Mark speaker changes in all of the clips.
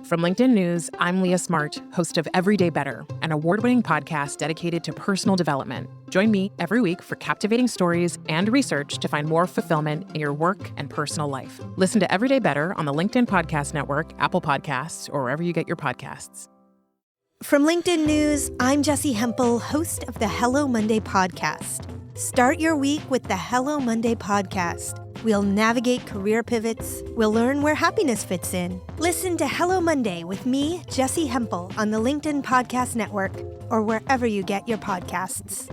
Speaker 1: From LinkedIn News, I'm Leah Smart, host of Everyday Better, an award-winning podcast dedicated to personal development. Join me every week for captivating stories and research to find more fulfillment in your work and personal life. Listen to Everyday Better on the LinkedIn Podcast Network, Apple Podcasts, or wherever you get your podcasts.
Speaker 2: From LinkedIn News, I'm Jessie Hempel, host of the Hello Monday podcast. Start your week with the Hello Monday podcast. We'll navigate career pivots. We'll learn where happiness fits in. Listen to Hello Monday with me, Jessie Hempel, on the LinkedIn Podcast Network or wherever you get your podcasts.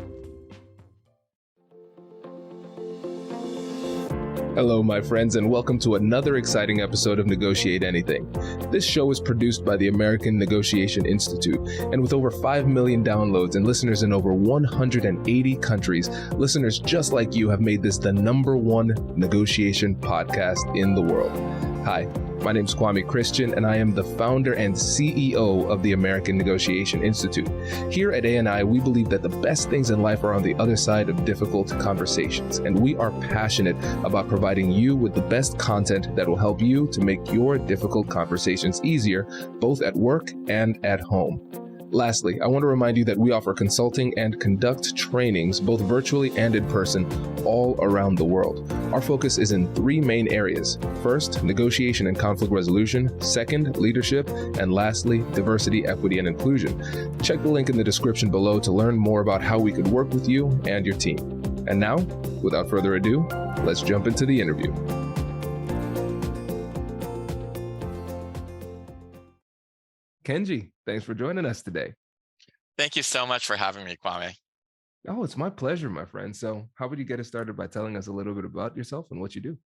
Speaker 3: Hello, my friends, and welcome to another exciting episode of Negotiate Anything. This show is produced by the American Negotiation Institute, and with over 5 million downloads and listeners in over 180 countries, listeners just like you have made this the #1 negotiation podcast in the world. Hi, my name is Kwame Christian, and I am the founder and CEO of the American Negotiation Institute. Here at ANI, we believe that the best things in life are on the other side of difficult conversations, and we are passionate about providing you with the best content that will help you to make your difficult conversations easier, both at work and at home. Lastly, I want to remind you that we offer consulting and conduct trainings, both virtually and in person, all around the world. Our focus is in 3 main areas. First, negotiation and conflict resolution. Second, leadership. And lastly, diversity, equity, and inclusion. Check the link in the description below to learn more about how we could work with you and your team. And now, without further ado, let's jump into the interview. Kenji, thanks for joining us today.
Speaker 4: Thank you so much for having me, Kwame.
Speaker 3: Oh, it's my pleasure, my friend. So how would you get us started by telling us a little bit about yourself and what you do?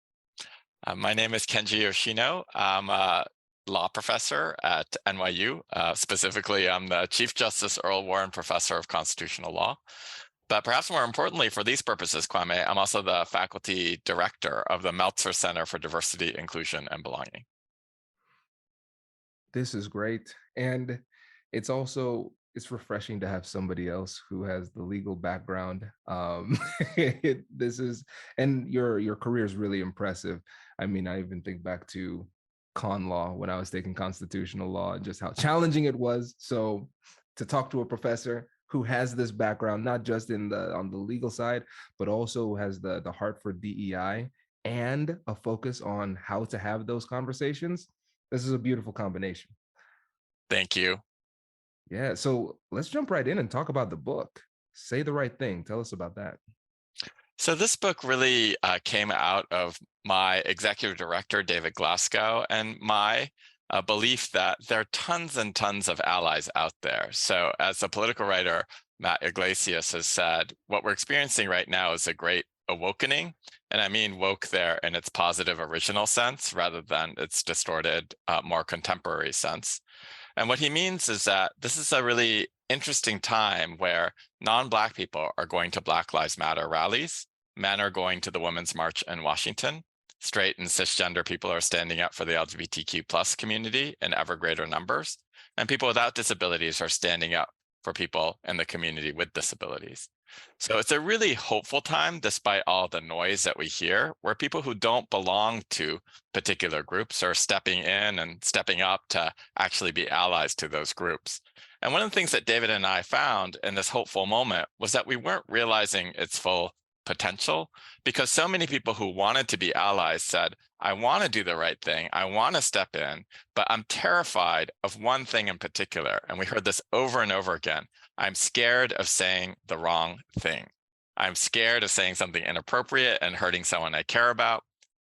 Speaker 4: My name is Kenji Yoshino. I'm a law professor at NYU. Specifically, I'm the Chief Justice Earl Warren Professor of Constitutional Law. But perhaps more importantly for these purposes, Kwame, I'm also the faculty director of the Meltzer Center for Diversity, Inclusion, and Belonging.
Speaker 3: This is great. And it's refreshing to have somebody else who has the legal background. And your career is really impressive. I mean, I even think back to con law when I was taking constitutional law and just how challenging it was. So to talk to a professor who has this background, not just on the legal side, but also has the heart for DEI and a focus on how to have those conversations. This is a beautiful combination.
Speaker 4: Thank you.
Speaker 3: Yeah, so let's jump right in and talk about the book. Say the Right Thing. Tell us about that.
Speaker 4: So this book really came out of my executive director, David Glasgow, and my belief that there are tons and tons of allies out there. So as the political writer, Matt Iglesias has said, what we're experiencing right now is a great awakening. And I mean woke there in its positive original sense rather than its distorted, more contemporary sense. And what he means is that this is a really interesting time where non-Black people are going to Black Lives Matter rallies, men are going to the Women's March in Washington, straight and cisgender people are standing up for the LGBTQ plus community in ever greater numbers, and people without disabilities are standing up for people in the community with disabilities. So it's a really hopeful time, despite all the noise that we hear, where people who don't belong to particular groups are stepping in and stepping up to actually be allies to those groups. And one of the things that David and I found in this hopeful moment was that we weren't realizing its full potential because so many people who wanted to be allies said, I want to do the right thing, I want to step in, but I'm terrified of one thing in particular. And we heard this over and over again. I'm scared of saying the wrong thing. I'm scared of saying something inappropriate and hurting someone I care about.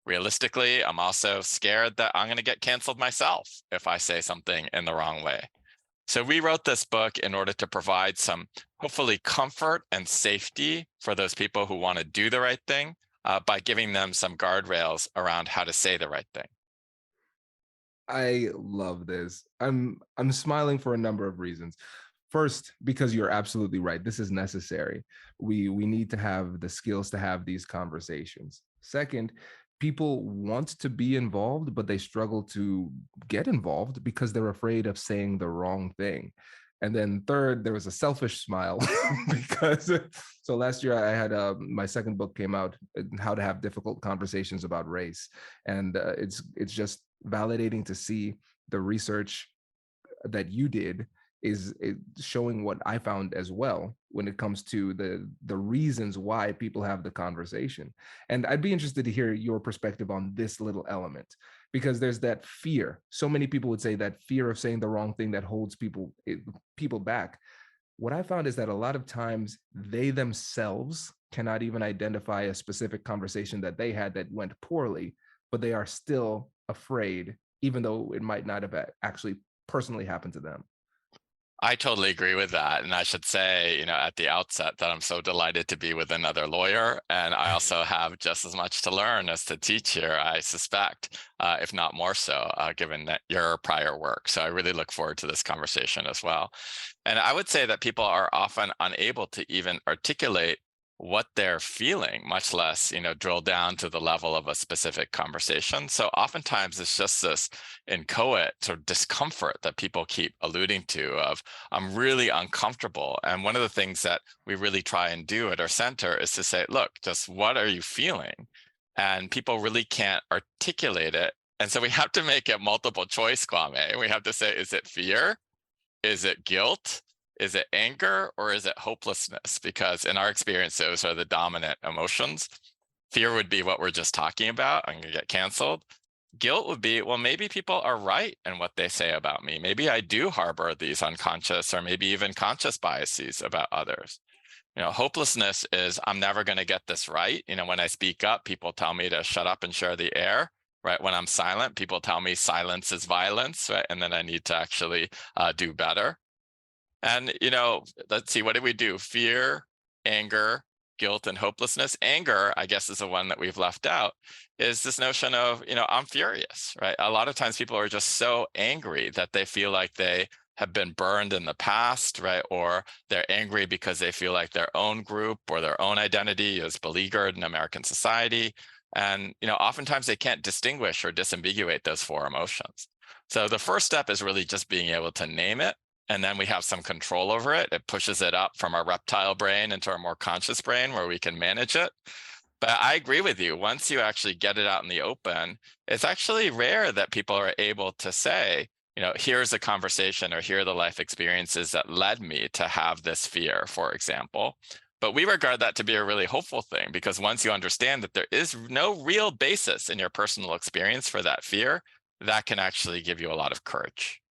Speaker 4: Realistically, I'm also scared that I'm going to get canceled myself if I say something in the wrong way. So we wrote this book in order to provide some, hopefully, comfort and safety for those people who want to do the right thing by giving them some guardrails around how to say the right thing.
Speaker 3: I love this. I'm smiling for a number of reasons. First, because you're absolutely right. This is necessary. We need to have the skills to have these conversations. Second, people want to be involved, but they struggle to get involved because they're afraid of saying the wrong thing. And then third, there was a selfish smile because so last year I had my second book came out, How to Have Difficult Conversations About Race. And it's just validating to see the research that you did is showing what I found as well when it comes to the reasons why people have the conversation. And I'd be interested to hear your perspective on this little element, because there's that fear. So many people would say that fear of saying the wrong thing that holds people back. What I found is that a lot of times they themselves cannot even identify a specific conversation that they had that went poorly, but they are still afraid, even though it might not have actually personally happened to them.
Speaker 4: I totally agree with that. And I should say, at the outset that I'm so delighted to be with another lawyer. And I also have just as much to learn as to teach here, I suspect, if not more so, given that your prior work. So I really look forward to this conversation as well. And I would say that people are often unable to even articulate what they're feeling, much less, drill down to the level of a specific conversation. So oftentimes it's just this inchoate sort of discomfort that people keep alluding to of, I'm really uncomfortable. And one of the things that we really try and do at our center is to say, look, just what are you feeling? And people really can't articulate it. And so we have to make it multiple choice, Kwame. We have to say, is it fear? Is it guilt? Is it anger, or is it hopelessness? Because in our experience, those are the dominant emotions. Fear would be what we're just talking about. I'm going to get canceled. Guilt would be, well, maybe people are right in what they say about me. Maybe I do harbor these unconscious or maybe even conscious biases about others. Hopelessness is, I'm never going to get this right. When I speak up, people tell me to shut up and share the air. Right? When I'm silent, people tell me silence is violence, right? And then I need to actually do better. And, let's see, what did we do? Fear, anger, guilt, and hopelessness. Anger, I guess, is the one that we've left out, is this notion of, I'm furious, right? A lot of times people are just so angry that they feel like they have been burned in the past, right? Or they're angry because they feel like their own group or their own identity is beleaguered in American society. And, oftentimes they can't distinguish or disambiguate those four emotions. So the first step is really just being able to name it. And then we have some control over it. It pushes it up from our reptile brain into our more conscious brain where we can manage it. But I agree with you. Once you actually get it out in the open, it's actually rare that people are able to say, here's a conversation or here are the life experiences that led me to have this fear, for example. But we regard that to be a really hopeful thing, because once you understand that there is no real basis in your personal experience for that fear, that can actually give you a lot of courage.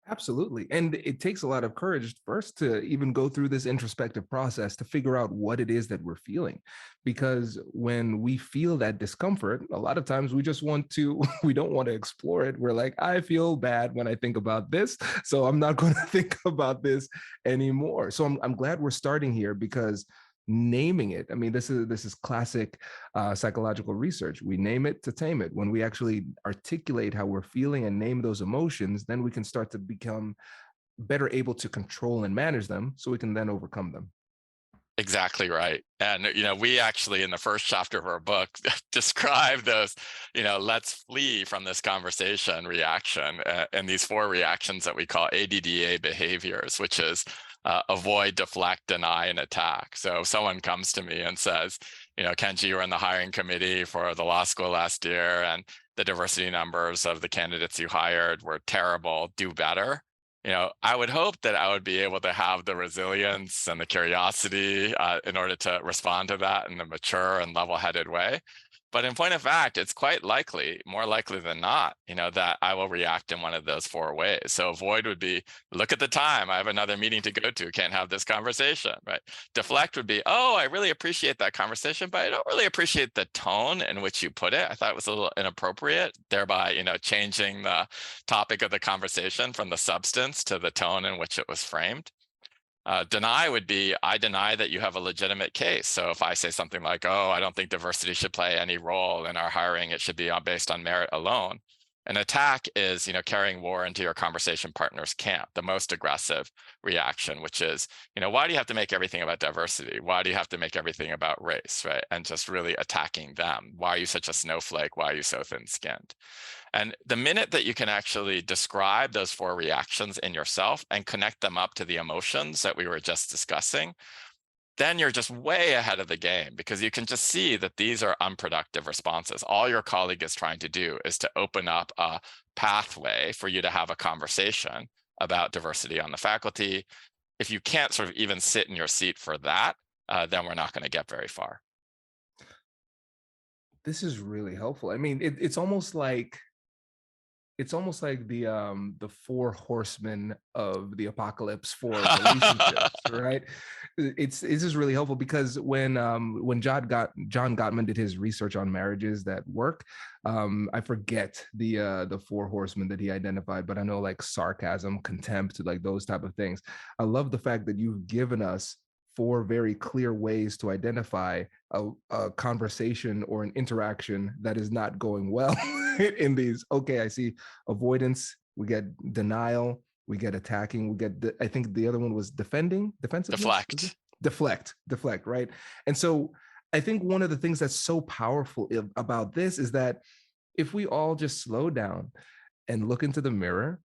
Speaker 3: Absolutely. And it takes a lot of courage first to even go through this introspective process to figure out what it is that we're feeling. Because when we feel that discomfort, a lot of times we just we don't want to explore it. We're like, I feel bad when I think about this, so I'm not going to think about this anymore. So I'm glad we're starting here, because naming it, I mean, this is classic psychological research. We name it to tame it. When we actually articulate how we're feeling and name those emotions, then we can start to become better able to control and manage them, so we can then overcome them.
Speaker 4: Exactly right. And, we actually, in the first chapter of our book, describe those, let's flee from this conversation reaction, and these four reactions that we call ADDA behaviors, which is avoid, deflect, deny, and attack. So if someone comes to me and says, Kenji, you were in the hiring committee for the law school last year, and the diversity numbers of the candidates you hired were terrible, do better. I would hope that I would be able to have the resilience and the curiosity in order to respond to that in a mature and level-headed way. But in point of fact, it's quite likely, more likely than not, that I will react in one of those four ways. So avoid would be, look at the time, I have another meeting to go to, can't have this conversation, right? Deflect would be, oh, I really appreciate that conversation, but I don't really appreciate the tone in which you put it. I thought it was a little inappropriate, thereby, changing the topic of the conversation from the substance to the tone in which it was framed. Deny would be, I deny that you have a legitimate case. So if I say something like, oh, I don't think diversity should play any role in our hiring, it should be based on merit alone. An attack is, carrying war into your conversation partner's camp, the most aggressive reaction, which is, why do you have to make everything about diversity? Why do you have to make everything about race, right? And just really attacking them. Why are you such a snowflake? Why are you so thin-skinned? And the minute that you can actually describe those four reactions in yourself and connect them up to the emotions that we were just discussing, then you're just way ahead of the game, because you can just see that these are unproductive responses. All your colleague is trying to do is to open up a pathway for you to have a conversation about diversity on the faculty. If you can't sort of even sit in your seat for that, then we're not going to get very far.
Speaker 3: This is really helpful. I mean, it's almost like the four horsemen of the apocalypse for relationships, right? It's just really helpful, because when John Gottman did his research on marriages that work, I forget the four horsemen that he identified, but I know like sarcasm, contempt, like those type of things. I love the fact that you've given us four very clear ways to identify a conversation or an interaction that is not going well in these. Okay, I see avoidance, we get denial, we get attacking, we get, I think the other one was defensiveness? Deflect, right? And so I think one of the things that's so powerful about this is that if we all just slow down and look into the mirror,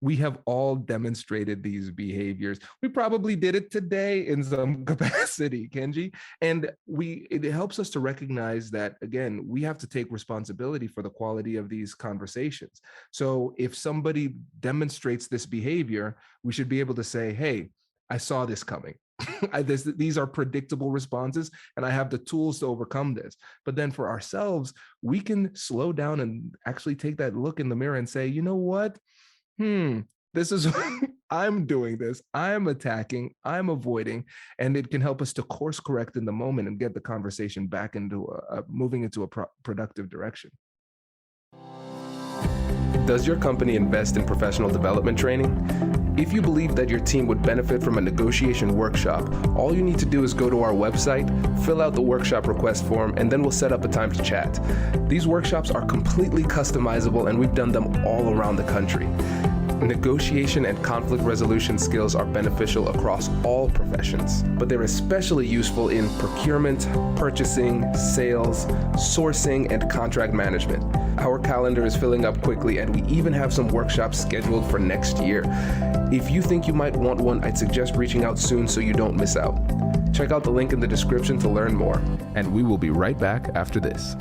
Speaker 3: we have all demonstrated these behaviors. We probably did it today in some capacity, Kenji. And it helps us to recognize that, again, we have to take responsibility for the quality of these conversations. So if somebody demonstrates this behavior, we should be able to say, hey, I saw this coming. These are predictable responses, and I have the tools to overcome this. But then for ourselves, we can slow down and actually take that look in the mirror and say, you know what? This is, I'm doing this, I'm attacking, I'm avoiding, and it can help us to course correct in the moment and get the conversation back into moving into a productive direction. Does your company invest in professional development training? If you believe that your team would benefit from a negotiation workshop, all you need to do is go to our website, fill out the workshop request form, and then we'll set up a time to chat. These workshops are completely customizable, and we've done them all around the country. Negotiation and conflict resolution skills are beneficial across all professions, but they're especially useful in procurement, purchasing, sales, sourcing, and contract management. Our calendar is filling up quickly, and we even have some workshops scheduled for next year. If you think you might want one, I'd suggest reaching out soon so you don't miss out. Check out the link in the description to learn more, and we will be right back after this.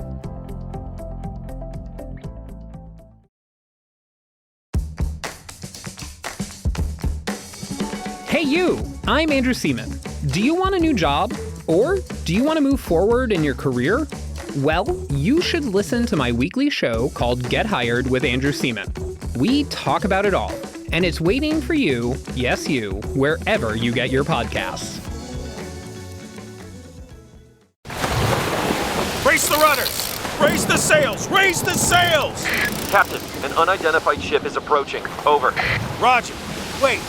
Speaker 5: Hey you, I'm Andrew Seaman. Do you want a new job? Or do you want to move forward in your career? Well, you should listen to my weekly show called Get Hired with Andrew Seaman. We talk about it all, and it's waiting for you, yes you, wherever you get your podcasts.
Speaker 6: Brace the rudders! Raise the sails! Raise the sails!
Speaker 7: Captain, an unidentified ship is approaching. Over.
Speaker 6: Roger. Wait,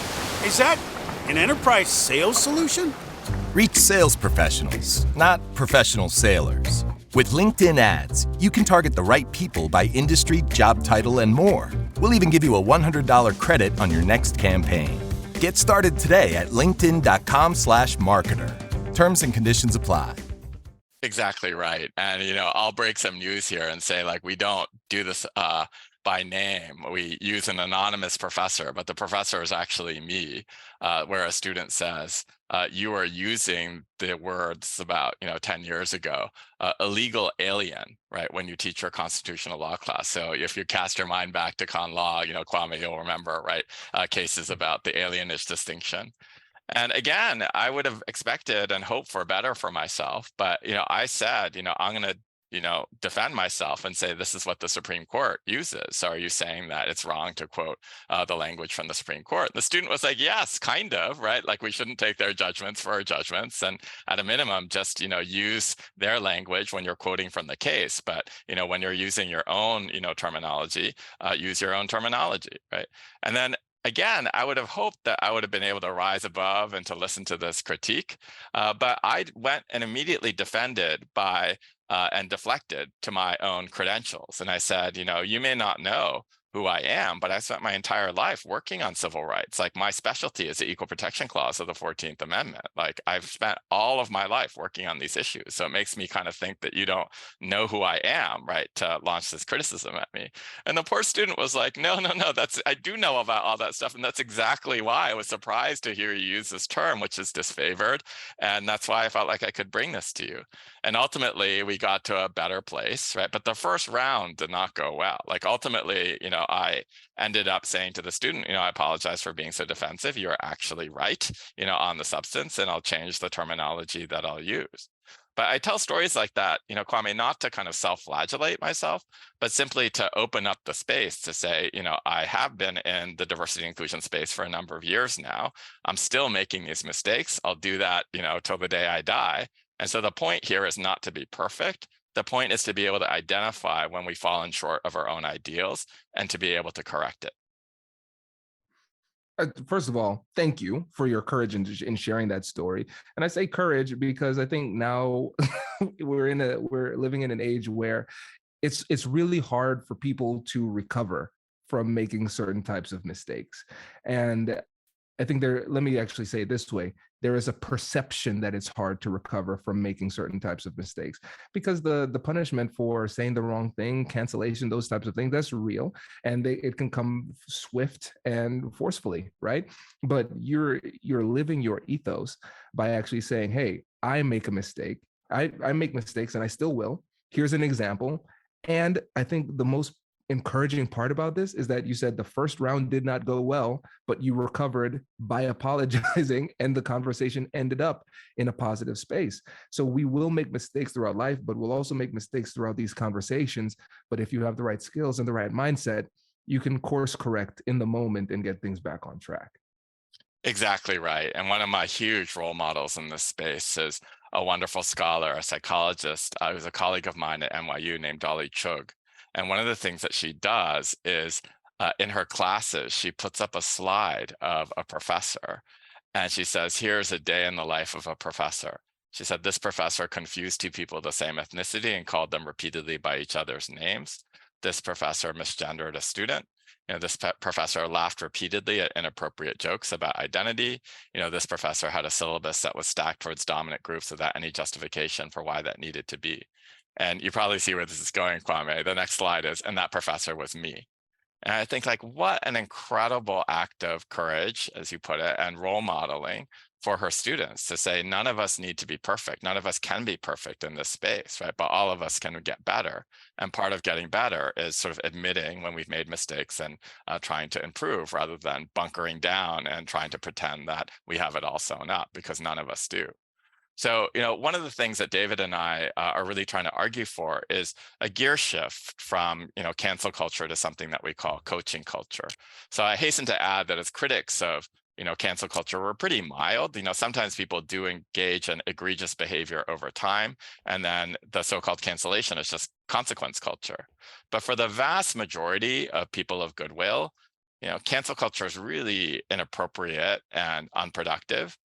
Speaker 6: is that an enterprise sales solution?
Speaker 8: Reach sales professionals, not professional sailors. With LinkedIn ads, you can target the right people by industry, job title, and more. We'll even give you a $100 credit on your next campaign. Get started today at linkedin.com/marketer. Terms and conditions apply.
Speaker 4: Exactly right. And, I'll break some news here and say, like, we don't do this by name. We use an anonymous professor, but the professor is actually me, where a student says, you are using the words about 10 years ago, illegal alien, right, when you teach your constitutional law class. So if you cast your mind back to con law, Kwame, you'll remember, right, cases about the alienage distinction. And again, I would have expected and hoped for better for myself, but I said, I'm going to defend myself and say, this is what the Supreme Court uses. So are you saying that it's wrong to quote the language from the Supreme Court? And the student was like, yes, kind of, right? Like, we shouldn't take their judgments for our judgments. And at a minimum, just, use their language when you're quoting from the case. But, when you're using your own, terminology, use your own terminology, right? And then again, I would have hoped that I would have been able to rise above and to listen to this critique. But I went and immediately defended by and deflected to my own credentials. And I said, you may not know who I am, but I spent my entire life working on civil rights. Like my specialty is the Equal Protection Clause of the 14th Amendment. Like I've spent all of my life working on these issues. So it makes me kind of think that you don't know who I am, right, to launch this criticism at me. And the poor student was like, no, I do know about all that stuff. And that's exactly why I was surprised to hear you use this term, which is disfavored. And that's why I felt like I could bring this to you. And ultimately we got to a better place, right? But the first round did not go well. Like ultimately, I ended up saying to the student, I apologize for being so defensive. You're actually right, on the substance, and I'll change the terminology that I'll use. But I tell stories like that, Kwame, not to kind of self-flagellate myself, but simply to open up the space to say, I have been in the diversity and inclusion space for a number of years now. I'm still making these mistakes. I'll do that, till the day I die. And so the point here is not to be perfect. The point is to be able to identify when we've fallen short of our own ideals and to be able to correct it.
Speaker 3: First of all, thank you for your courage in sharing that story. And I say courage because I think now we're living in an age where it's really hard for people to recover from making certain types of mistakes. And I think let me actually say it this way. There is a perception that it's hard to recover from making certain types of mistakes because the punishment for saying the wrong thing, cancellation, those types of things, that's real. And it can come swift and forcefully, right? But you're living your ethos by actually saying, hey, I make a mistake. I make mistakes and I still will. Here's an example. And I think the most encouraging part about this is that you said the first round did not go well, but you recovered by apologizing and the conversation ended up in a positive space. So we will make mistakes throughout life, but we'll also make mistakes throughout these conversations. But if you have the right skills and the right mindset, you can course correct in the moment and get things back on track.
Speaker 4: Exactly right. And one of my huge role models in this space is a wonderful scholar, a psychologist, who's a colleague of mine at NYU named Dolly Chugh. And one of the things that she does is in her classes, she puts up a slide of a professor and she says, here's a day in the life of a professor. She said, this professor confused two people of the same ethnicity and called them repeatedly by each other's names. This professor misgendered a student. This professor laughed repeatedly at inappropriate jokes about identity. This professor had a syllabus that was stacked towards dominant groups without any justification for why that needed to be. And you probably see where this is going, Kwame. The next slide is, and that professor was me. And I think what an incredible act of courage, as you put it, and role modeling for her students to say, none of us need to be perfect. None of us can be perfect in this space, right? But all of us can get better. And part of getting better is sort of admitting when we've made mistakes and trying to improve rather than bunkering down and trying to pretend that we have it all sewn up, because none of us do. So, one of the things that David and I are really trying to argue for is a gear shift from, cancel culture to something that we call coaching culture. So I hasten to add that as critics of, cancel culture, we're pretty mild. Sometimes people do engage in egregious behavior over time, and then the so-called cancellation is just consequence culture. But for the vast majority of people of goodwill, cancel culture is really inappropriate and unproductive.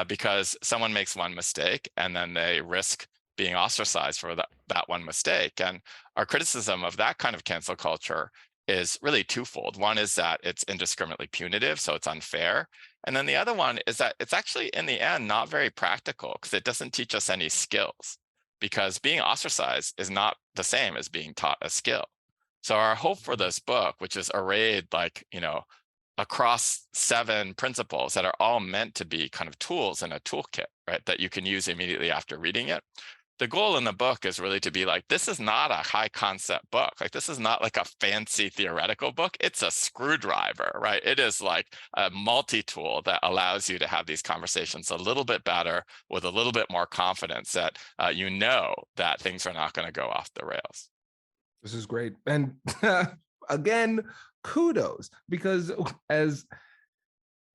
Speaker 4: Because someone makes one mistake and then they risk being ostracized for that one mistake. And our criticism of that kind of cancel culture is really twofold. One is that it's indiscriminately punitive, so it's unfair. And then the other one is that it's actually, in the end, not very practical because it doesn't teach us any skills, because being ostracized is not the same as being taught a skill. So our hope for this book, which is arrayed across 7 principles that are all meant to be kind of tools in a toolkit, right, that you can use immediately after reading it. The goal in the book is really to be this is not a high concept book. This is not a fancy theoretical book. It's a screwdriver, right? It is a multi-tool that allows you to have these conversations a little bit better with a little bit more confidence that that things are not going to go off the rails.
Speaker 3: This is great. And again, kudos, because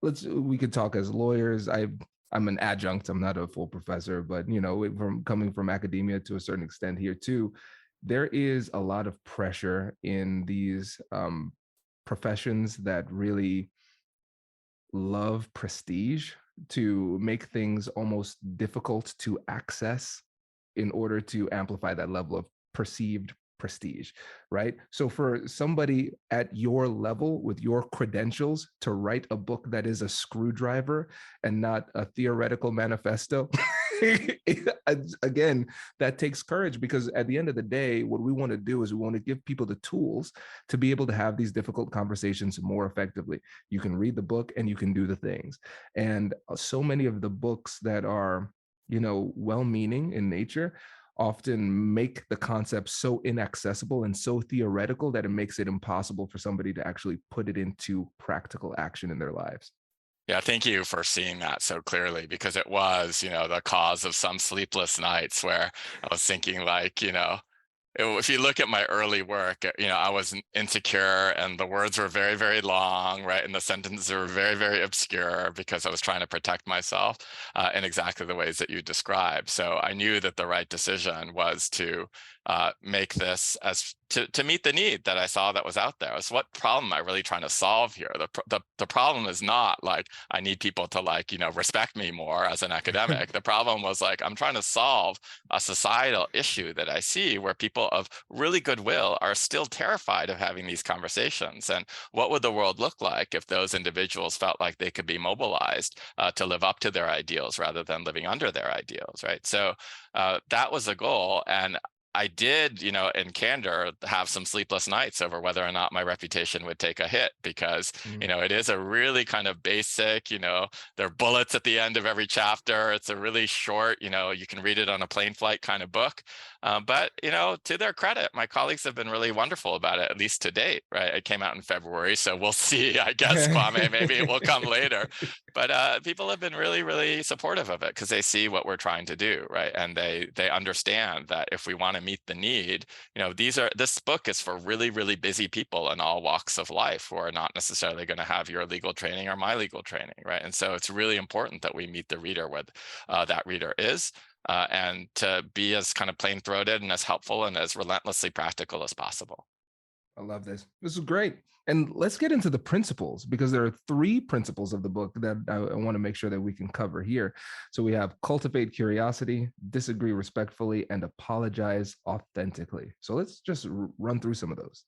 Speaker 3: we could talk as lawyers. I'm an adjunct. I'm not a full professor, but from coming from academia to a certain extent here too, there is a lot of pressure in these professions that really love prestige to make things almost difficult to access in order to amplify that level of perceived prestige, right? So for somebody at your level with your credentials to write a book that is a screwdriver and not a theoretical manifesto, again, that takes courage, because at the end of the day, what we want to do is we want to give people the tools to be able to have these difficult conversations more effectively. You can read the book and you can do the things. And so many of the books that are, well-meaning in nature often make the concept so inaccessible and so theoretical that it makes it impossible for somebody to actually put it into practical action in their lives.
Speaker 4: Yeah, thank you for seeing that so clearly, because it was, the cause of some sleepless nights where I was thinking like, if you look at my early work, I was insecure and the words were very, very long, right? And the sentences were very, very obscure because I was trying to protect myself in exactly the ways that you described. So I knew that the right decision was to make this to meet the need that I saw that was out there. So what problem am I really trying to solve here? The problem is not like I need people to respect me more as an academic. The problem was like I'm trying to solve a societal issue that I see where people of really goodwill are still terrified of having these conversations. And what would the world look like if those individuals felt like they could be mobilized to live up to their ideals rather than living under their ideals, right? So that was the goal. And I did, in candor, have some sleepless nights over whether or not my reputation would take a hit, because, it is a really kind of basic, there are bullets at the end of every chapter. It's a really short, you can read it on a plane flight kind of book. But, to their credit, my colleagues have been really wonderful about it, at least to date, right? It came out in February, so we'll see, I guess, Kwame, maybe it will come later. But people have been really, really supportive of it because they see what we're trying to do, right? And they understand that if we want to meet the need, this book is for really, really busy people in all walks of life who are not necessarily going to have your legal training or my legal training, right? And so it's really important that we meet the reader where that reader is, and to be as kind of plain-throated and as helpful and as relentlessly practical as possible.
Speaker 3: I love this. This is great. And let's get into the principles, because there are 3 principles of the book that I want to make sure that we can cover here. So we have cultivate curiosity, disagree respectfully, and apologize authentically. So let's just run through some of those.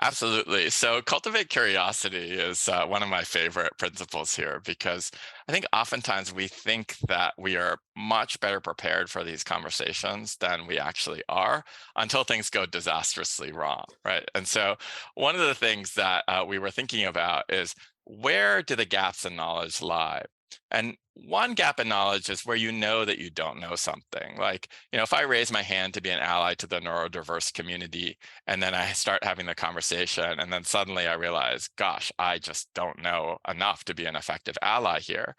Speaker 4: Absolutely. So cultivate curiosity is one of my favorite principles here, because I think oftentimes we think that we are much better prepared for these conversations than we actually are until things go disastrously wrong, right? And so one of the things that we were thinking about is, where do the gaps in knowledge lie? And one gap in knowledge is where you know that you don't know something. Like, if I raise my hand to be an ally to the neurodiverse community, and then I start having the conversation, and then suddenly I realize, gosh, I just don't know enough to be an effective ally here.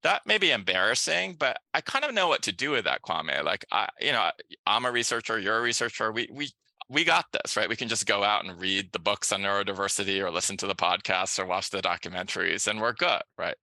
Speaker 4: That may be embarrassing, but I kind of know what to do with that, Kwame. Like, I'm a researcher, you're a researcher. We got this, right? We can just go out and read the books on neurodiversity or listen to the podcasts or watch the documentaries, and we're good, right?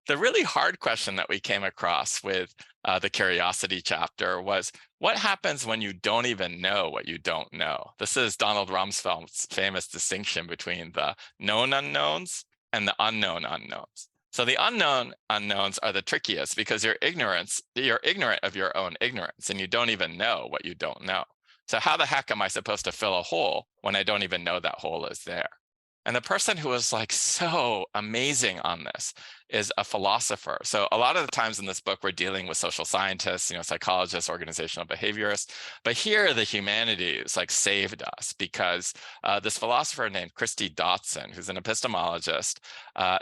Speaker 4: The really hard question that we came across with the curiosity chapter was, what happens when you don't even know what you don't know? This is Donald Rumsfeld's famous distinction between the known unknowns and the unknown unknowns. So the unknown unknowns are the trickiest because you're ignorant of your own ignorance, and you don't even know what you don't know. So how the heck am I supposed to fill a hole when I don't even know that hole is there? And the person who was like so amazing on this is a philosopher. So a lot of the times in this book, we're dealing with social scientists, psychologists, organizational behaviorists. But here, the humanities saved us, because this philosopher named Christy Dotson, who's an epistemologist,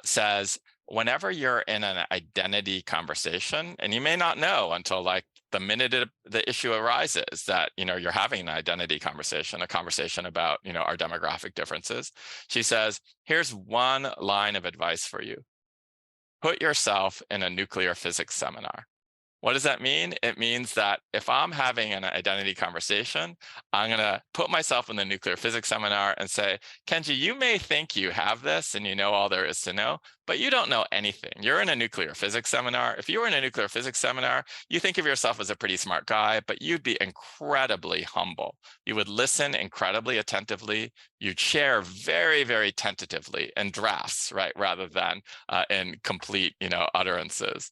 Speaker 4: says, whenever you're in an identity conversation, and you may not know until the minute the issue arises that you're having an identity conversation, a conversation about our demographic differences, she says, here's one line of advice for you: put yourself in a nuclear physics seminar. What does that mean? It means that if I'm having an identity conversation, I'm going to put myself in the nuclear physics seminar and say, Kenji, you may think you have this and you know all there is to know, but you don't know anything. You're in a nuclear physics seminar. If you were in a nuclear physics seminar, you think of yourself as a pretty smart guy, but you'd be incredibly humble. You would listen incredibly attentively. You'd share very, very tentatively in drafts, right, rather than in complete, utterances.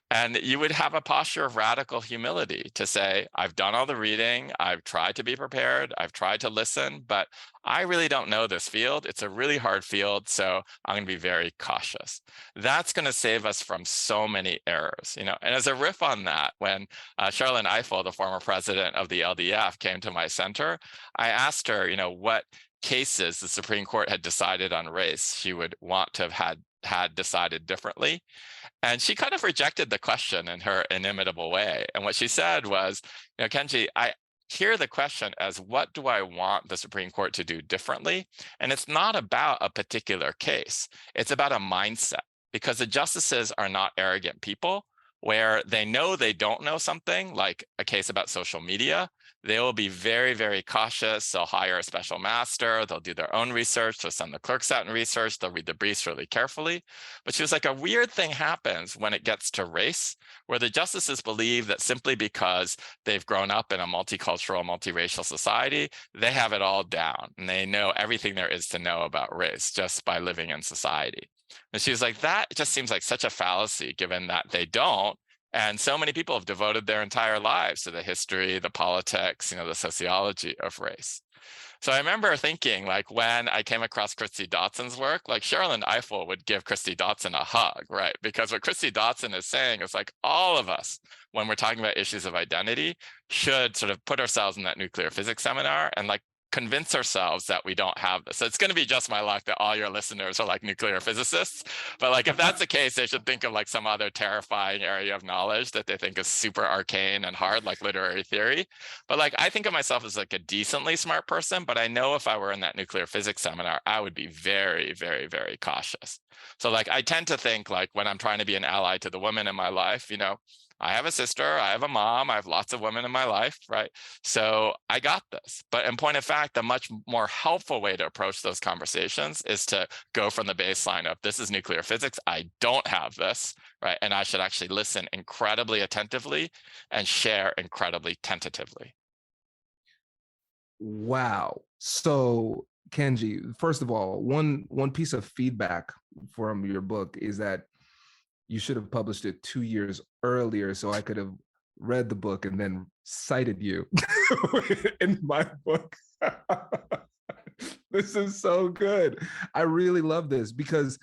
Speaker 4: And you would have a posture of radical humility to say, I've done all the reading, I've tried to be prepared, I've tried to listen, but I really don't know this field. It's a really hard field, so I'm going to be very cautious. That's going to save us from so many errors, And as a riff on that, when Charlene Eiffel, the former president of the LDF, came to my center, I asked her, what cases the Supreme Court had decided on race she would want to have had decided differently. And she kind of rejected the question in her inimitable way. And what she said was, Kenji, I hear the question as, what do I want the Supreme Court to do differently? And it's not about a particular case. It's about a mindset, because the justices are not arrogant people where they know they don't know something, like a case about social media. They will be very, very cautious. They'll hire a special master. They'll do their own research. They'll send the clerks out and research. They'll read the briefs really carefully. But she was like, a weird thing happens when it gets to race, where the justices believe that simply because they've grown up in a multicultural, multiracial society, they have it all down. And they know everything there is to know about race just by living in society. And she was like, that just seems like such a fallacy, given that they don't. And so many people have devoted their entire lives to the history, the politics, the sociology of race. So I remember thinking, like, when I came across Christy Dotson's work, like Charlene Eiffel would give Christy Dotson a hug, right? Because what Christy Dotson is saying is like, all of us, when we're talking about issues of identity, should sort of put ourselves in that nuclear physics seminar and like convince ourselves that we don't have this. So it's going to be just my luck that all your listeners are like nuclear physicists. But like, if that's the case, they should think of like some other terrifying area of knowledge that they think is super arcane and hard, like literary theory. But like, I think of myself as like a decently smart person, but I know if I were in that nuclear physics seminar, I would be very, very, very cautious. So like, I tend to think like when I'm trying to be an ally to the women in my life, I have a sister, I have a mom, I have lots of women in my life, right? So I got this. But in point of fact, the much more helpful way to approach those conversations is to go from the baseline of, this is nuclear physics, I don't have this, right? And I should actually listen incredibly attentively and share incredibly tentatively.
Speaker 3: Wow. So Kenji, first of all, one piece of feedback from your book is that you should have published it 2 years earlier so I could have read the book and then cited you in my book. This is so good. I really love this because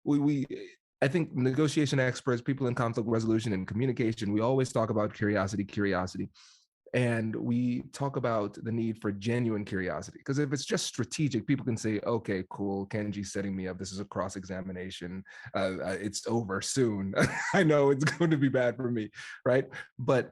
Speaker 3: I think negotiation experts, people in conflict resolution and communication, we always talk about curiosity. And we talk about the need for genuine curiosity, because if it's just strategic, people can say, okay, cool, Kenji's setting me up. This is a cross-examination. It's over soon. I know it's going to be bad for me, right? But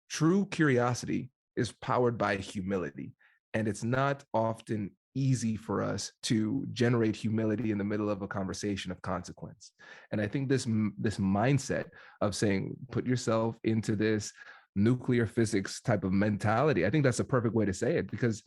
Speaker 3: true curiosity is powered by humility. And it's not often easy for us to generate humility in the middle of a conversation of consequence. And I think this mindset of saying, put yourself into this nuclear physics type of mentality, I think that's a perfect way to say it, because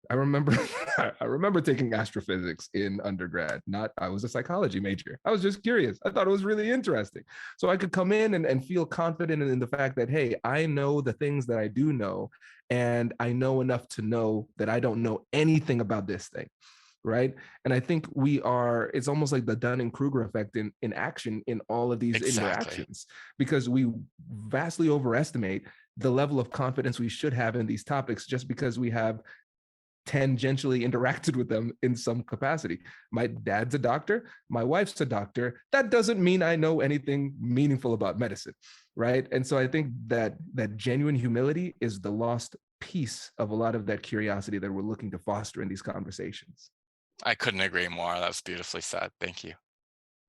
Speaker 3: I remember taking astrophysics in undergrad. I was a psychology major. I was just curious. I thought it was really interesting. So I could come in and feel confident in the fact that, hey, I know the things that I do know, and I know enough to know that I don't know anything about this thing. Right. And I think it's almost like the Dunning-Kruger effect in action in all of these interactions, because we vastly overestimate the level of confidence we should have in these topics just because we have tangentially interacted with them in some capacity. My dad's a doctor, my wife's a doctor. That doesn't mean I know anything meaningful about medicine. Right. And so I think that genuine humility is the lost piece of a lot of that curiosity that we're looking to foster in these conversations.
Speaker 4: I couldn't agree more. That was beautifully said. Thank you.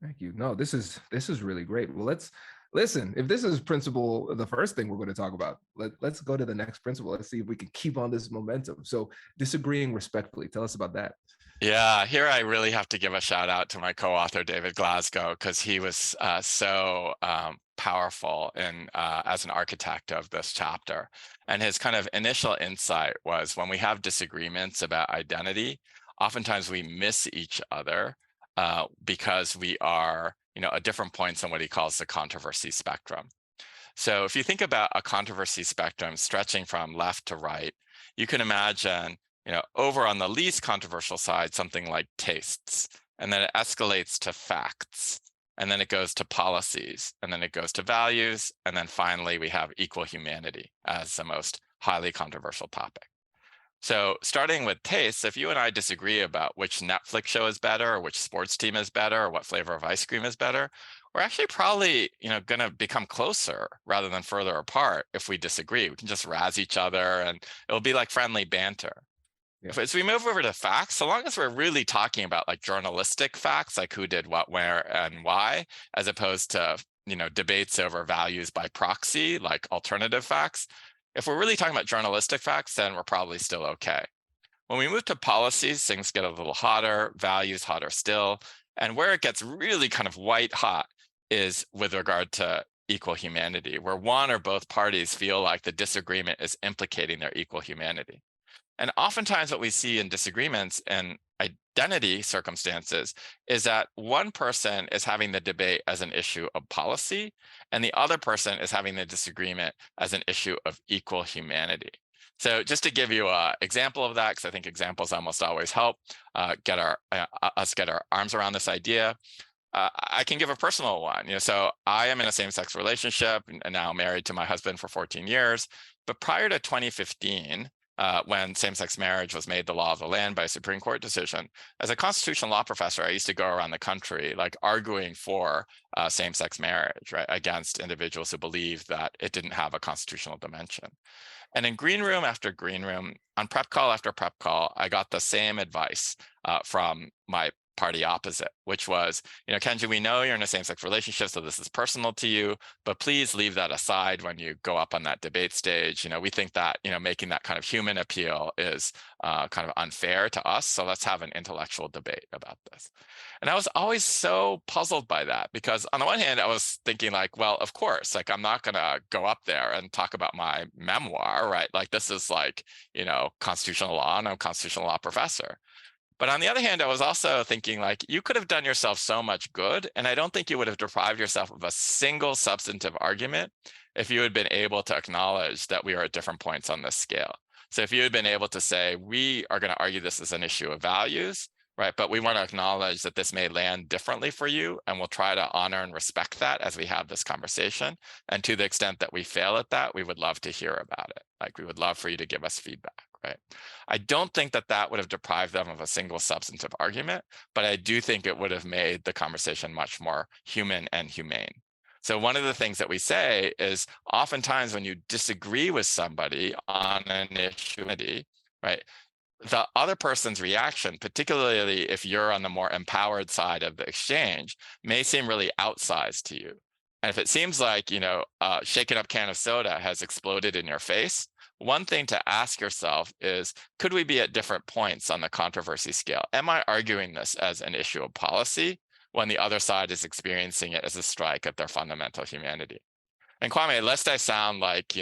Speaker 3: Thank you. No, this is really great. Well, let's listen. If this is principle, the first thing we're going to talk about, let's go to the next principle. Let's see if we can keep on this momentum. So, disagreeing respectfully. Tell us about that.
Speaker 4: Yeah, here I really have to give a shout out to my co-author, David Glasgow, because he was so powerful as an architect of this chapter. And his kind of initial insight was, when we have disagreements about identity, oftentimes we miss each other because we are, at different points on what he calls the controversy spectrum. So if you think about a controversy spectrum stretching from left to right, you can imagine, over on the least controversial side, something like tastes, and then it escalates to facts, and then it goes to policies, and then it goes to values, and then finally we have equal humanity as the most highly controversial topic. So starting with taste, if you and I disagree about which Netflix show is better, or which sports team is better, or what flavor of ice cream is better, we're actually probably, going to become closer rather than further apart if we disagree. We can just razz each other, and it'll be like friendly banter.
Speaker 3: Yeah.
Speaker 4: As we move over to facts, so long as we're really talking about like journalistic facts, like who did what, where, and why, as opposed to debates over values by proxy, like alternative facts. If we're really talking about journalistic facts, then we're probably still okay. When we move to policies, things get a little hotter, values hotter still. And where it gets really kind of white hot is with regard to equal humanity, where one or both parties feel like the disagreement is implicating their equal humanity. And oftentimes what we see in disagreements and identity circumstances is that one person is having the debate as an issue of policy, and the other person is having the disagreement as an issue of equal humanity. So just to give you an example of that, because I think examples almost always help get our arms around this idea. I can give a personal one. So I am in a same-sex relationship and now married to my husband for 14 years. But prior to 2015, when same-sex marriage was made the law of the land by a Supreme Court decision, as a constitutional law professor, I used to go around the country like arguing for same-sex marriage, right, against individuals who believed that it didn't have a constitutional dimension. And in green room after green room, on prep call after prep call, I got the same advice from my party opposite, which was, Kenji, we know you're in a same-sex relationship, so this is personal to you, but please leave that aside when you go up on that debate stage. We think that, making that kind of human appeal is kind of unfair to us, so let's have an intellectual debate about this. And I was always so puzzled by that, because on the one hand, I was thinking like, well, of course, like I'm not gonna go up there and talk about my memoir, right? Like this is like, constitutional law, and I'm a constitutional law professor. But on the other hand, I was also thinking like you could have done yourself so much good, and I don't think you would have deprived yourself of a single substantive argument if you had been able to acknowledge that we are at different points on this scale. So if you had been able to say, we are going to argue this as an issue of values, right? But we want to acknowledge that this may land differently for you, and we'll try to honor and respect that as we have this conversation. And to the extent that we fail at that, we would love to hear about it. Like we would love for you to give us feedback. Right. I don't think that that would have deprived them of a single substantive argument, but I do think it would have made the conversation much more human and humane. So one of the things that we say is oftentimes when you disagree with somebody on an issue, right, the other person's reaction, particularly if you're on the more empowered side of the exchange, may seem really outsized to you. And if it seems like, a shaken up can of soda has exploded in your face, one thing to ask yourself is, could we be at different points on the controversy scale? Am I arguing this as an issue of policy when the other side is experiencing it as a strike at their fundamental humanity? And Kwame, lest I sound like,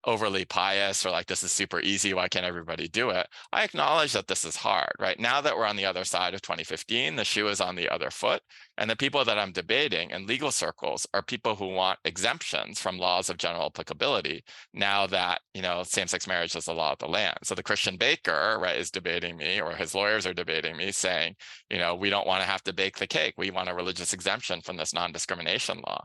Speaker 4: overly pious or like this is super easy, why can't everybody do it? I acknowledge that this is hard, right? Now that we're on the other side of 2015, the shoe is on the other foot. And the people that I'm debating in legal circles are people who want exemptions from laws of general applicability now that, same-sex marriage is the law of the land. So the Christian baker, right, is debating me, or his lawyers are debating me saying, we don't want to have to bake the cake. We want a religious exemption from this non-discrimination law.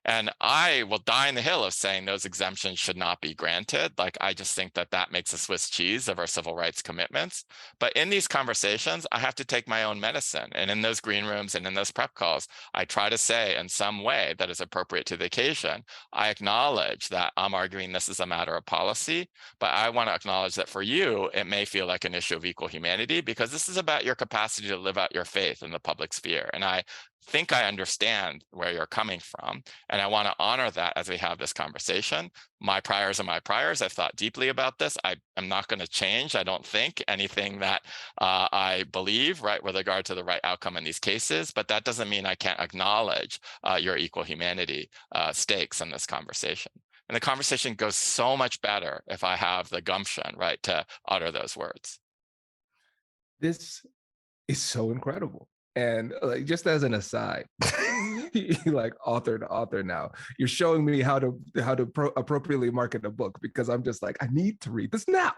Speaker 4: And I will die in the hill of saying those exemptions should not be granted. Like, I just think that that makes a Swiss cheese of our civil rights commitments. But in these conversations, I have to take my own medicine. And in those green rooms and in those prep calls, I try to say in some way that is appropriate to the occasion, I acknowledge that I'm arguing this is a matter of policy, but I want to acknowledge that for you, it may feel like an issue of equal humanity because this is about your capacity to live out your faith in the public sphere. And I think I understand where you're coming from, and I want to honor that as we have this conversation. My priors are my priors. I've thought deeply about this. I'm not going to change, I don't think, anything that I believe, right, with regard to the right outcome in these cases, but that doesn't mean I can't acknowledge your equal humanity stakes in this conversation. And the conversation goes so much better if I have the gumption, right, to utter those words.
Speaker 3: This is so incredible. And like, just as an aside, like author to author now, you're showing me how to appropriately market a book, because I'm just like, I need to read this now.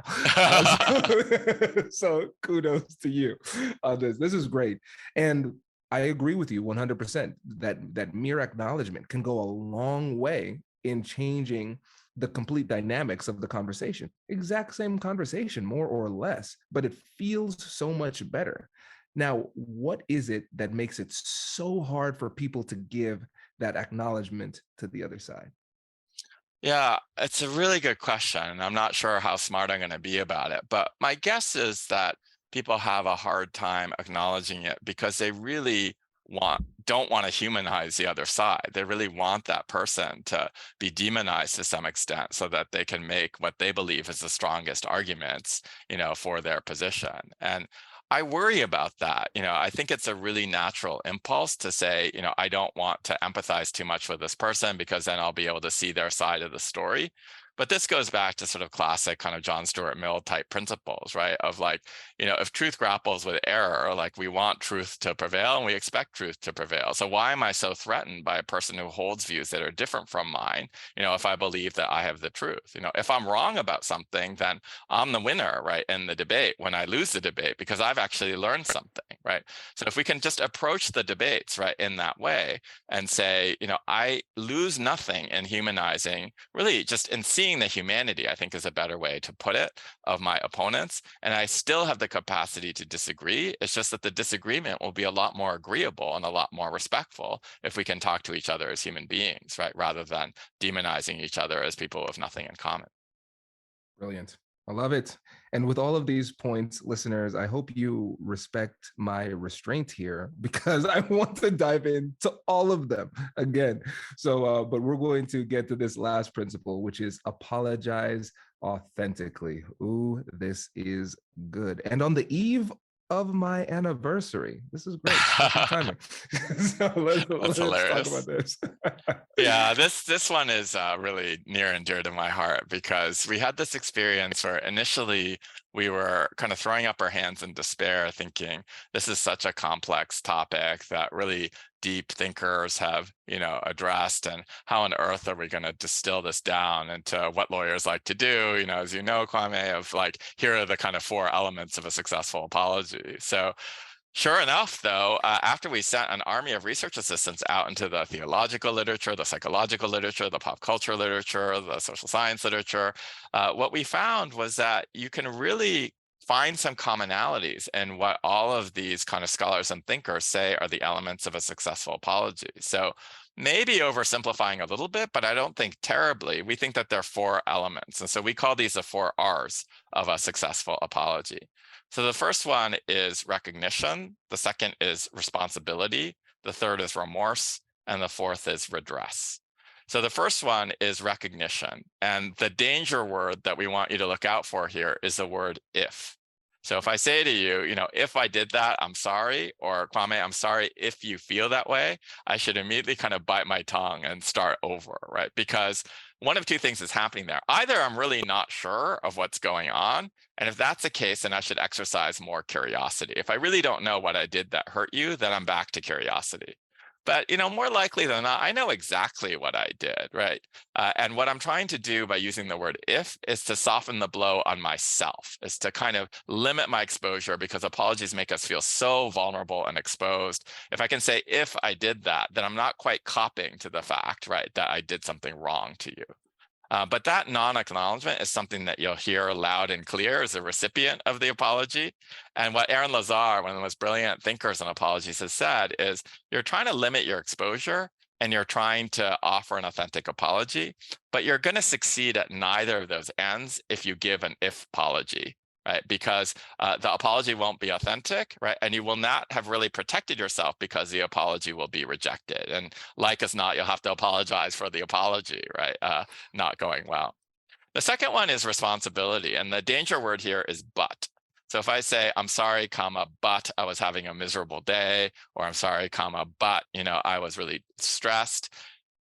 Speaker 3: So kudos to you on this. This is great. And I agree with you 100% that mere acknowledgement can go a long way in changing the complete dynamics of the conversation. Exact same conversation, more or less, but it feels so much better. Now, what is it that makes it so hard for people to give that acknowledgement to the other side?
Speaker 4: Yeah, it's a really good question. And I'm not sure how smart I'm going to be about it. But my guess is that people have a hard time acknowledging it because they really don't want to humanize the other side. They really want that person to be demonized to some extent so that they can make what they believe is the strongest arguments, for their position. And I worry about that. I think it's a really natural impulse to say, I don't want to empathize too much with this person because then I'll be able to see their side of the story. But this goes back to sort of classic kind of John Stuart Mill type principles, right? Of like, if truth grapples with error, like we want truth to prevail and we expect truth to prevail. So why am I so threatened by a person who holds views that are different from mine, if I believe that I have the truth? If I'm wrong about something, then I'm the winner, right, in the debate when I lose the debate because I've actually learned something, right? So if we can just approach the debates, right, in that way and say, I lose nothing in humanizing, really just in seeing the humanity, I think is a better way to put it, of my opponents. And I still have the capacity to disagree. It's just that the disagreement will be a lot more agreeable and a lot more respectful if we can talk to each other as human beings, right, rather than demonizing each other as people with nothing in common.
Speaker 3: Brilliant. I love it. And with all of these points, listeners, I hope you respect my restraint here because I want to dive into all of them again. So, but we're going to get to this last principle, which is apologize authentically. Ooh, this is good. And on the eve of my anniversary, this is great. Timing. So let's talk about this.
Speaker 4: Yeah, this one is really near and dear to my heart because we had this experience where initially we were kind of throwing up our hands in despair, thinking this is such a complex topic that really deep thinkers have, addressed, and how on earth are we going to distill this down into what lawyers like to do, as you know, Kwame, of like, here are the kind of 4 elements of a successful apology. So sure enough, though, after we sent an army of research assistants out into the theological literature, the psychological literature, the pop culture literature, the social science literature, what we found was that you can really find some commonalities in what all of these kind of scholars and thinkers say are the elements of a successful apology. So maybe oversimplifying a little bit, but I don't think terribly. We think that there are 4 elements. And so we call these the 4 R's of a successful apology. So the first one is recognition, the second is responsibility, the third is remorse, and the fourth is redress. So the first one is recognition. And the danger word that we want you to look out for here is the word if. So if I say to you, if I did that, I'm sorry, or Kwame, I'm sorry if you feel that way, I should immediately kind of bite my tongue and start over, right? Because one of 2 things is happening there. Either I'm really not sure of what's going on, and if that's the case, then I should exercise more curiosity. If I really don't know what I did that hurt you, then I'm back to curiosity. But, more likely than not, I know exactly what I did, right? And what I'm trying to do by using the word if is to soften the blow on myself, is to kind of limit my exposure because apologies make us feel so vulnerable and exposed. If I can say, if I did that, then I'm not quite copping to the fact, right, that I did something wrong to you. But that non-acknowledgement is something that you'll hear loud and clear as a recipient of the apology. And what Aaron Lazar, one of the most brilliant thinkers on apologies, has said is you're trying to limit your exposure and you're trying to offer an authentic apology, but you're going to succeed at neither of those ends if you give an if apology. Right, because the apology won't be authentic, right? And you will not have really protected yourself because the apology will be rejected. And like as not, you'll have to apologize for the apology, right? Not going well. The second one is responsibility. And the danger word here is but. So if I say, I'm sorry, comma, but I was having a miserable day, or I'm sorry, comma, but, I was really stressed,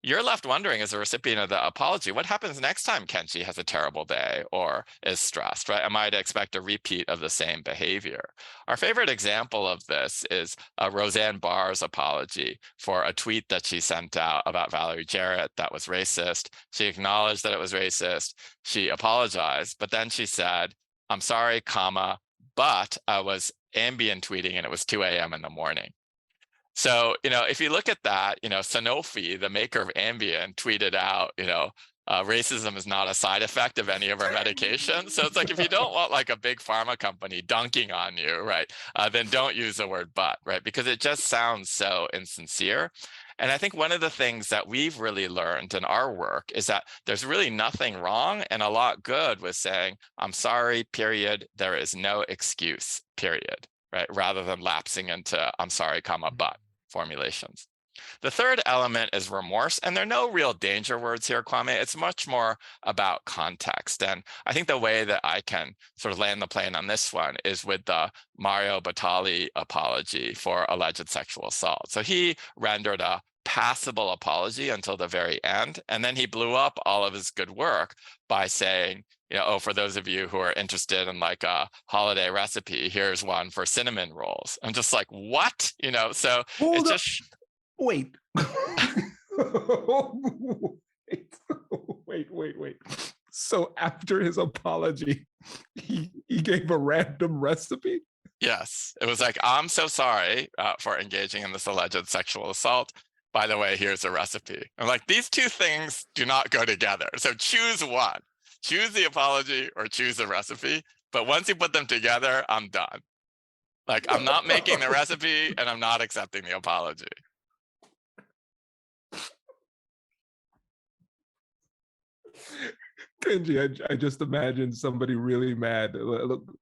Speaker 4: you're left wondering as a recipient of the apology, what happens next time Kenji has a terrible day or is stressed, right? Am I to expect a repeat of the same behavior? Our favorite example of this is Roseanne Barr's apology for a tweet that she sent out about Valerie Jarrett that was racist. She acknowledged that it was racist. She apologized, but then she said, I'm sorry, comma, but I was ambient tweeting and it was 2 a.m. in the morning. So, if you look at that, Sanofi, the maker of Ambien, tweeted out, racism is not a side effect of any of our medications. So it's like, if you don't want like a big pharma company dunking on you, right, then don't use the word but, right? Because it just sounds so insincere. And I think one of the things that we've really learned in our work is that there's really nothing wrong and a lot good with saying, I'm sorry, period. There is no excuse, period, right? Rather than lapsing into I'm sorry, comma, but formulations. The third element is remorse, and there are no real danger words here, Kwame. It's much more about context. And I think the way that I can sort of land the plane on this one is with the Mario Batali apology for alleged sexual assault. So he rendered a passable apology until the very end, and then he blew up all of his good work by saying, oh, for those of you who are interested in like a holiday recipe, here's one for cinnamon rolls. I'm just like, what? So it's just...
Speaker 3: Wait. Wait. So after his apology, he gave a random recipe?
Speaker 4: Yes. It was like, I'm so sorry for engaging in this alleged sexual assault. By the way, here's a recipe. I'm like, these two things do not go together. So choose one. Choose the apology or choose the recipe. But once you put them together, I'm done. Like, I'm not making the recipe and I'm not accepting the apology.
Speaker 3: Kenji, I just imagine somebody really mad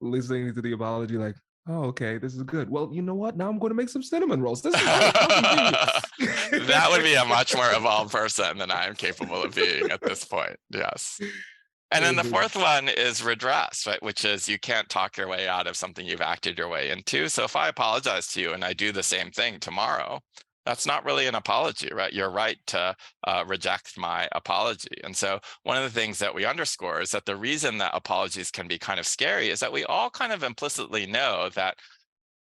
Speaker 3: listening to the apology like, oh, okay, this is good. Well, you know what? Now I'm going to make some cinnamon rolls. This is
Speaker 4: That would be a much more evolved person than I am capable of being at this point. Yes. And then the fourth one is redress, right? Which is you can't talk your way out of something you've acted your way into. So if I apologize to you and I do the same thing tomorrow, that's not really an apology, right? You're right to reject my apology. And so one of the things that we underscore is that the reason that apologies can be kind of scary is that we all kind of implicitly know that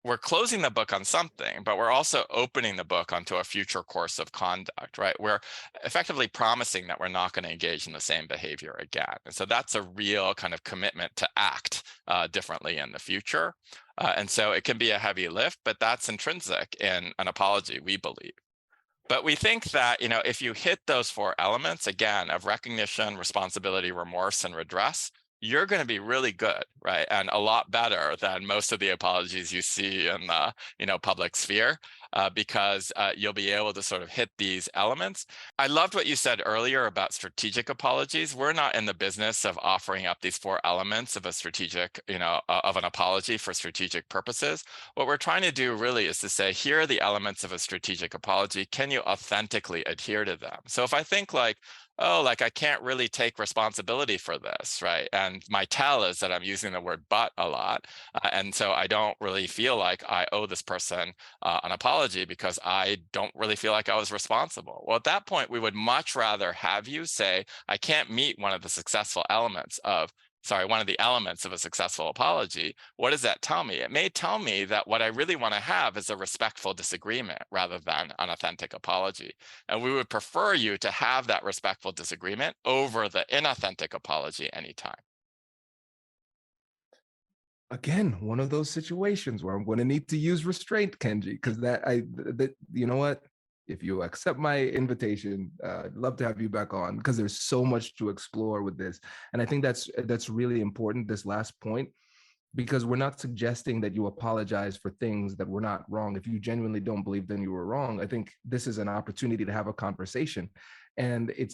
Speaker 4: we're closing the book on something, but we're also opening the book onto a future course of conduct, right? We're effectively promising that we're not going to engage in the same behavior again. And so that's a real kind of commitment to act differently in the future. And so it can be a heavy lift, but that's intrinsic in an apology, we believe. But we think that, if you hit those four elements, again, of recognition, responsibility, remorse, and redress, you're going to be really good, right? And a lot better than most of the apologies you see in the, public sphere, because you'll be able to sort of hit these elements. I loved what you said earlier about strategic apologies. We're not in the business of offering up these four elements of a strategic, of an apology for strategic purposes. What we're trying to do really is to say, here are the elements of a strategic apology. Can you authentically adhere to them? So if I think like, oh, like I can't really take responsibility for this, right? And my tell is that I'm using the word but a lot. And so I don't really feel like I owe this person an apology because I don't really feel like I was responsible. Well, at that point, we would much rather have you say, I can't meet one of the elements of a successful apology. What does that tell me? It may tell me that what I really want to have is a respectful disagreement rather than an authentic apology. And we would prefer you to have that respectful disagreement over the inauthentic apology anytime.
Speaker 3: Again, one of those situations where I'm going to need to use restraint, Kenji, because you know what? If you accept my invitation, I'd love to have you back on because there's so much to explore with this. And I think that's really important, this last point, because we're not suggesting that you apologize for things that were not wrong. If you genuinely don't believe then you were wrong, I think this is an opportunity to have a conversation. And I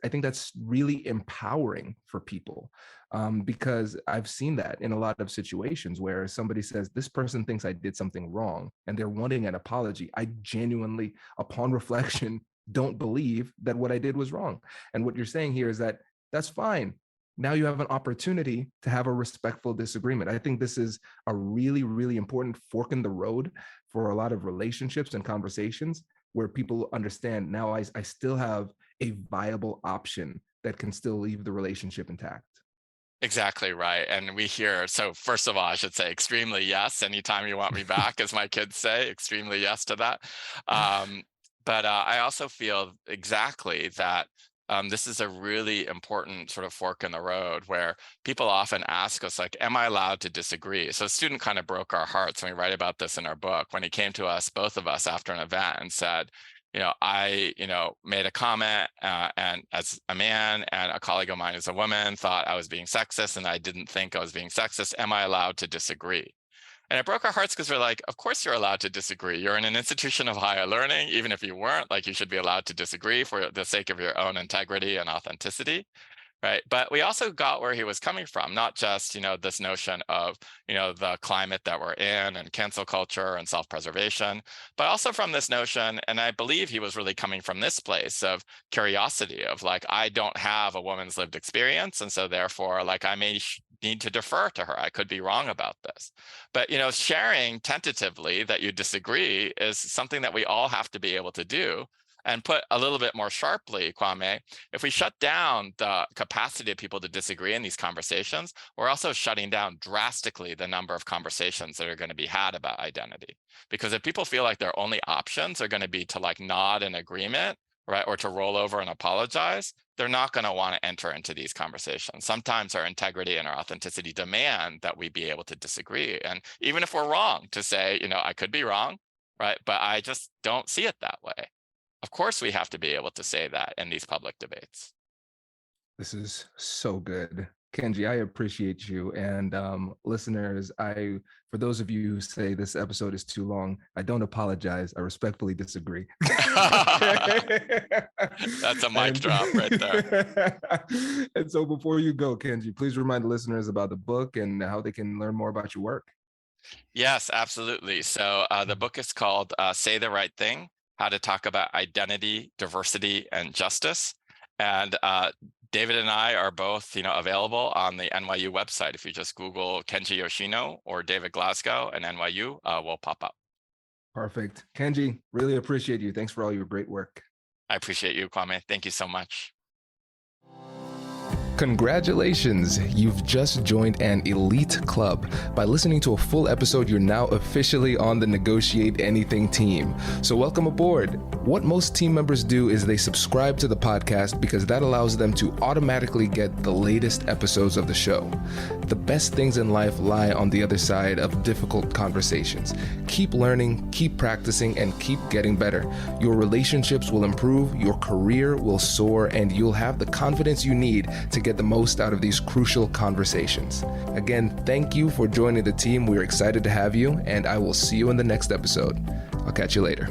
Speaker 3: think that's really empowering for people, because I've seen that in a lot of situations where somebody says, this person thinks I did something wrong and they're wanting an apology. I genuinely, upon reflection, don't believe that what I did was wrong. And what you're saying here is that that's fine. Now you have an opportunity to have a respectful disagreement. I think this is a really, really important fork in the road for a lot of relationships and conversations where people understand now I still have a viable option that can still leave the relationship intact.
Speaker 4: Exactly right. And we hear, so first of all, I should say extremely yes. Anytime you want me back, as my kids say, extremely yes to that. But I also feel exactly that this is a really important sort of fork in the road where people often ask us, like, am I allowed to disagree? So a student kind of broke our hearts, and we write about this in our book, when he came to us, both of us, after an event and said, I made a comment and as a man, and a colleague of mine as a woman thought I was being sexist, and I didn't think I was being sexist. Am I allowed to disagree? And it broke our hearts because we're like, of course you're allowed to disagree. You're in an institution of higher learning. Even if you weren't, like, you should be allowed to disagree for the sake of your own integrity and authenticity. Right. But we also got where he was coming from, not just, this notion of, the climate that we're in and cancel culture and self-preservation, but also from this notion. And I believe he was really coming from this place of curiosity of, like, I don't have a woman's lived experience. And so therefore, like, I may need to defer to her. I could be wrong about this. But, sharing tentatively that you disagree is something that we all have to be able to do. And put a little bit more sharply, Kwame, if we shut down the capacity of people to disagree in these conversations, we're also shutting down drastically the number of conversations that are going to be had about identity. Because if people feel like their only options are going to be to, like, nod in agreement, right, or to roll over and apologize, they're not going to want to enter into these conversations. Sometimes our integrity and our authenticity demand that we be able to disagree. And even if we're wrong, to say, I could be wrong, right, but I just don't see it that way. Of course, we have to be able to say that in these public debates.
Speaker 3: This is so good. Kenji, I appreciate you. And listeners, for those of you who say this episode is too long, I don't apologize. I respectfully disagree.
Speaker 4: That's a mic drop right there.
Speaker 3: And so before you go, Kenji, please remind the listeners about the book and how they can learn more about your work.
Speaker 4: Yes, absolutely. So the book is called Say the Right Thing: How to Talk About Identity, Diversity, and Justice. And David and I are both, available on the NYU website. If you just Google Kenji Yoshino or David Glasgow and NYU, will pop up.
Speaker 3: Perfect. Kenji, really appreciate you. Thanks for all your great work.
Speaker 4: I appreciate you, Kwame. Thank you so much.
Speaker 3: Congratulations, you've just joined an elite club. By listening to a full episode, you're now officially on the Negotiate Anything team. So welcome aboard. What most team members do is they subscribe to the podcast because that allows them to automatically get the latest episodes of the show. The best things in life lie on the other side of difficult conversations. Keep learning, keep practicing, and keep getting better. Your relationships will improve, your career will soar, and you'll have the confidence you need to get the most out of these crucial conversations. Again, thank you for joining the team. We're excited to have you, and I will see you in the next episode. I'll catch you later.